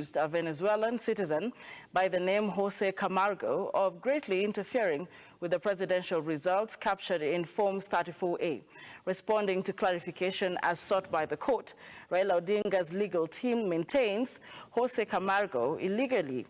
accused a Venezuelan citizen by the name Jose Camargo of greatly interfering with the presidential results captured in Forms 34A. Responding to clarification as sought by the court, Raila Odinga's legal team maintains Jose Camargo illegally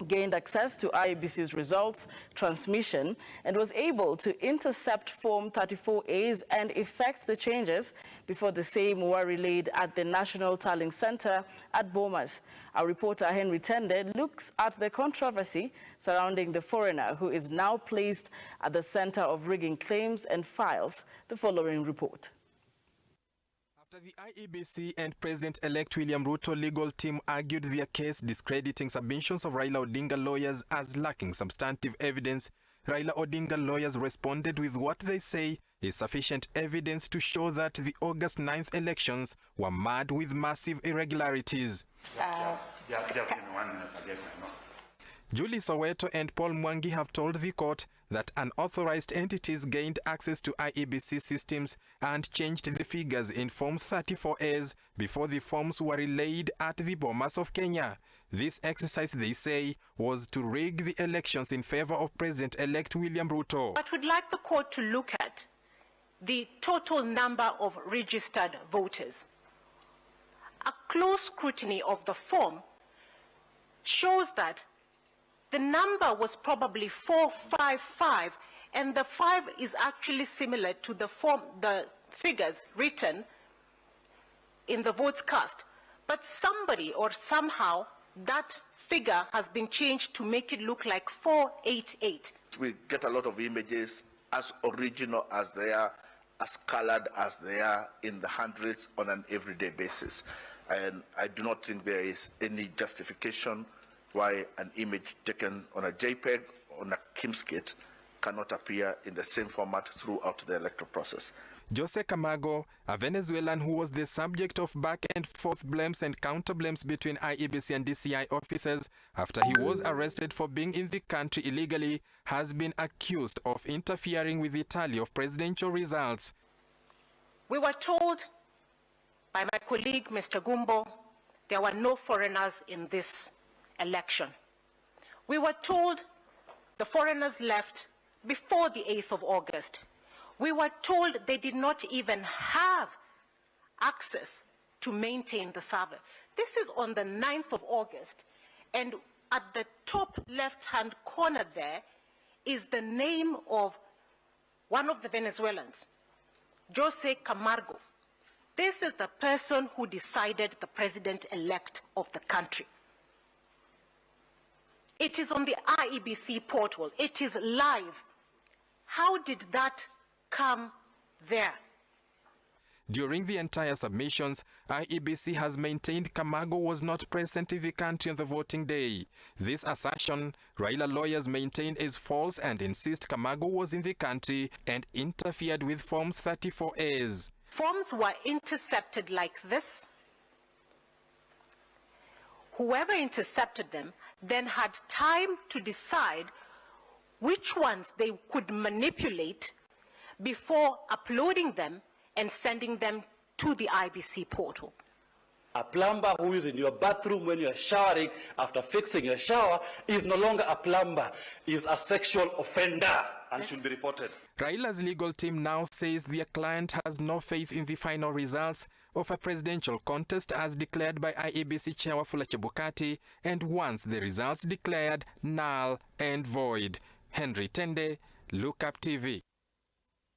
gained access to IEBC's results transmission and was able to intercept Form 34As and effect the changes before the same were relayed at the National Tallying Center at Bomas. Our reporter Henry Tende looks at the controversy surrounding the foreigner who is now placed at the center of rigging claims and files the following report. After the IEBC and President-elect William Ruto legal team argued their case discrediting submissions of Raila Odinga lawyers as lacking substantive evidence, Raila Odinga lawyers responded with what they say is sufficient evidence to show that the August 9th elections were marred with massive irregularities. Julie Soweto and Paul Mwangi have told the court that unauthorized entities gained access to IEBC systems and changed the figures in Forms 34As before the forms were relayed at the Bomas of Kenya. This exercise, they say, was to rig the elections in favor of President-elect William Ruto. But we'd like the court to look at the total number of registered voters. A close scrutiny of the form shows that the number was probably 455, and the 5 is actually similar to the figures written in the votes cast. But somebody or somehow that figure has been changed to make it look like 488. We get a lot of images as original as they are, as colored as they are in the hundreds on an everyday basis. And I do not think there is any justification why an image taken on a JPEG on a Kimskit cannot appear in the same format throughout the electoral process. Jose Camargo, a Venezuelan who was the subject of back-and-forth blames and counter-blames between IEBC and DCI officers after he was arrested for being in the country illegally, has been accused of interfering with the tally of presidential results. We were told by my colleague, Mr. Gumbo, there were no foreigners in this election. We were told the foreigners left before the 8th of August. We were told they did not even have access to maintain the server. This is on the 9th of August, and at the top left-hand corner there is the name of one of the Venezuelans, Jose Camargo. This is the person who decided the president-elect of the country. It is on the IEBC portal. It is live. How did that come there? During the entire submissions, IEBC has maintained Camargo was not present in the country on the voting day. This assertion, Raila lawyers maintain, is false and insist Camargo was in the country and interfered with Forms 34As. Forms were intercepted like this. Whoever intercepted them then had time to decide which ones they could manipulate before uploading them and sending them to the IBC portal. A plumber who is in your bathroom when you're showering after fixing your shower is no longer a plumber, is a sexual offender and should be reported. Raila's legal team now says their client has no faith in the final results of a presidential contest as declared by IEBC Chair Wafula Chebukati, and wants the results declared null and void. Henry Tende, Look Up TV.